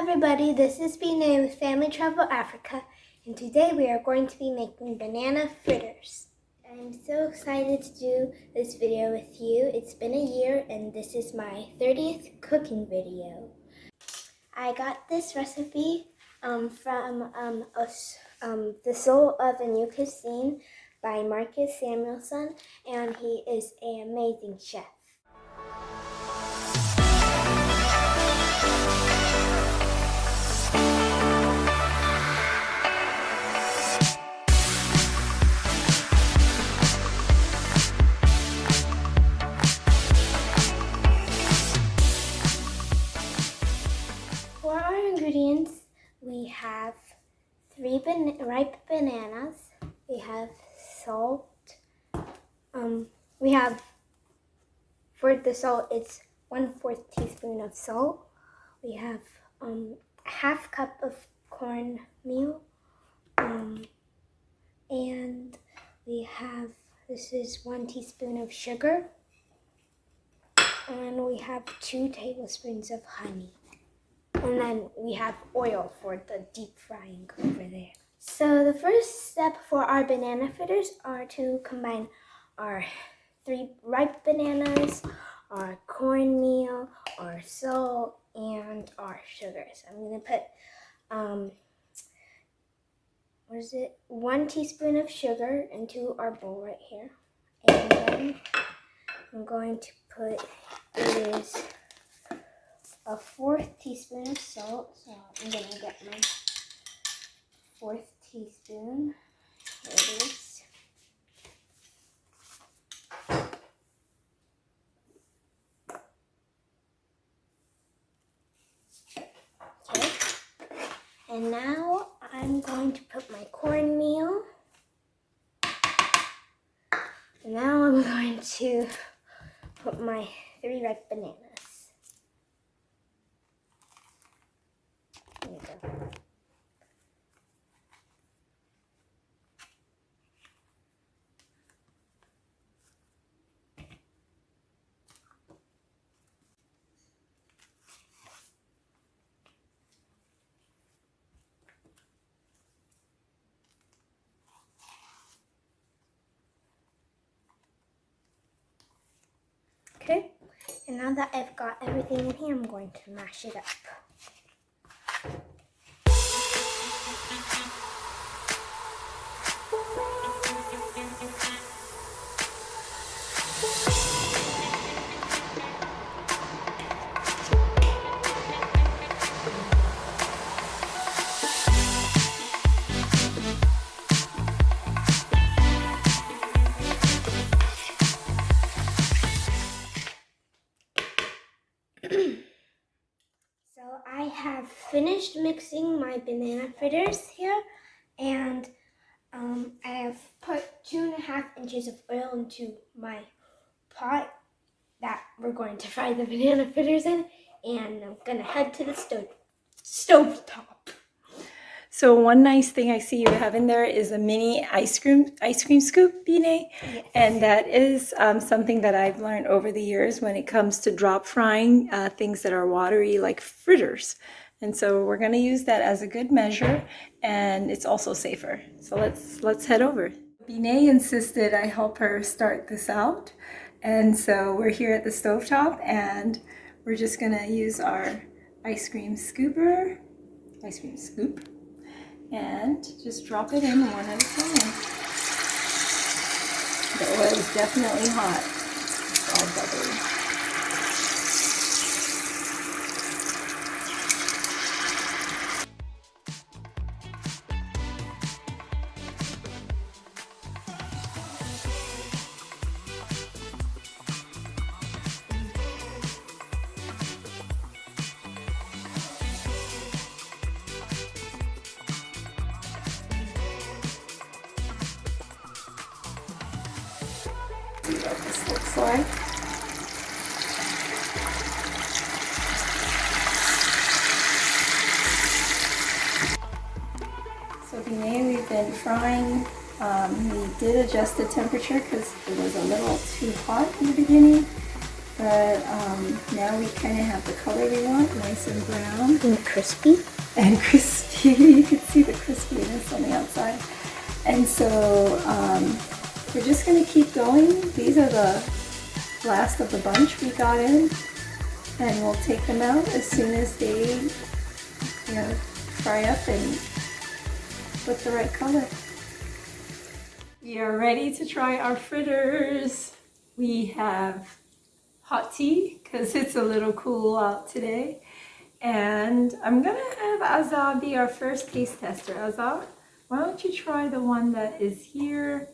everybody, this is Bi-Neh with Family Travel Africa, and today we are going to be making banana fritters. I'm so excited to do this video with you. It's been a year and this is my 30th cooking video. I got this recipe from The Soul of a New Cuisine by Marcus Samuelsson, and he is an amazing chef. For our ingredients, we have 3 ripe bananas, we have salt, for the salt, it's 1/4 teaspoon of salt, we have a half cup of cornmeal, and we have, this is 1 teaspoon of sugar, and we have 2 tablespoons of honey. And then we have oil for the deep frying over there. So the first step for our banana fritters are to combine our 3 ripe bananas, our cornmeal, our salt, and our sugar. So I'm gonna put 1 teaspoon of sugar into our bowl right here. And then I'm going to put a 1/4 teaspoon of salt. So I'm going to get my 1/4 teaspoon. Here it is. Okay. And now I'm going to put my cornmeal. And now I'm going to put my 3 ripe bananas. There you go. Okay, and now that I've got everything in here, I'm going to mash it up. So I have finished mixing my banana fritters here, and I have put 2.5 inches of oil into my pot that we're going to fry the banana fritters in, and I'm gonna head to the stove top. So one nice thing I see you have in there is a mini ice cream scoop, Bi-Neh. Yes. And that is something that I've learned over the years when it comes to drop frying things that are watery like fritters. And so we're going to use that as a good measure, and it's also safer. So let's head over. Bi-Neh insisted I help her start this out. And so we're here at the stovetop, and we're just going to use our ice cream scoop, and just drop it in one at a time. The oil is definitely hot. It's all bubbly. See what this looks like. So Bi-Neh, we've been frying. We did adjust the temperature because it was a little too hot in the beginning. But now we kind of have the color we want, nice and brown. And crispy. And crispy. You can see the crispiness on the outside. And so we're just going to keep going. These are the last of the bunch we got in. And we'll take them out as soon as they, you know, fry up and look the right color. We are ready to try our fritters. We have hot tea because it's a little cool out today. And I'm gonna have Azah be our first taste tester. Azah, why don't you try the one that is here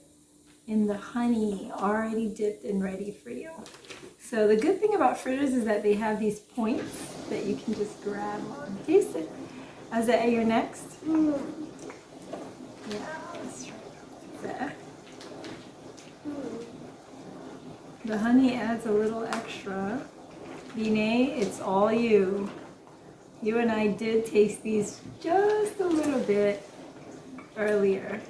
in the honey, already dipped and ready for you. So the good thing about fritters is that they have these points that you can just grab on. Taste it. Azah, you're next. Yeah, let's try that. The honey adds a little extra. Bi-Neh, it's all you. You and I did taste these just a little bit earlier.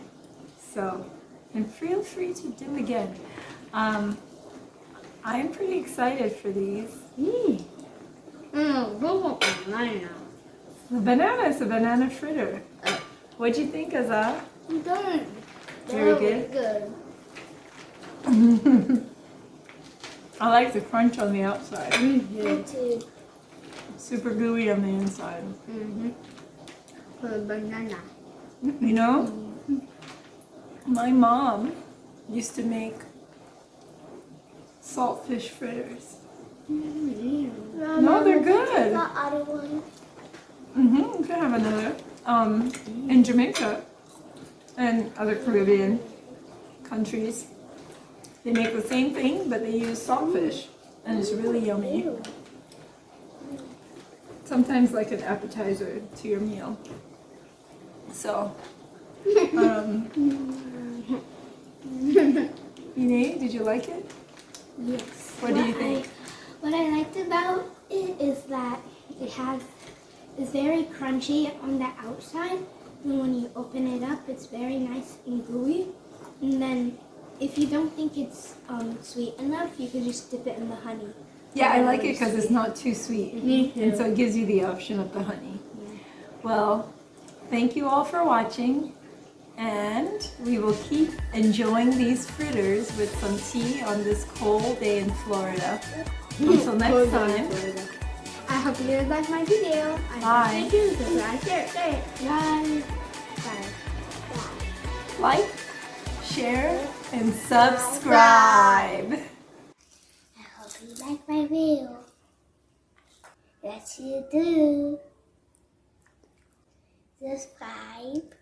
So, and feel free to dip again. I'm pretty excited for these. Banana. The banana is a banana fritter. What'd you think, Azah? Good. Very good. I like the crunch on the outside. Me too. Super gooey on the inside. Banana. You know, my mom used to make saltfish fritters. No, they're good. The other one. You can have another. In Jamaica and other Caribbean countries, they make the same thing, but they use saltfish, and it's really yummy. Sometimes like an appetizer to your meal. So, Bi-Neh, did you like it? Yes. What do you think? What I liked about it is that it's very crunchy on the outside, and when you open it up, it's very nice and gooey. And then, if you don't think it's sweet enough, you could just dip it in the honey. Yeah, I like it because it's not too sweet. Me too. And so it gives you the option of the honey. Yeah. Well, thank you all for watching. And we will keep enjoying these fritters with some tea on this cold day in Florida. Until next time. I hope you guys liked my video. Bye. Stay tuned. Subscribe, share. Bye. Bye. Like, share, and subscribe. I hope you like my video. Yes, you do. Subscribe.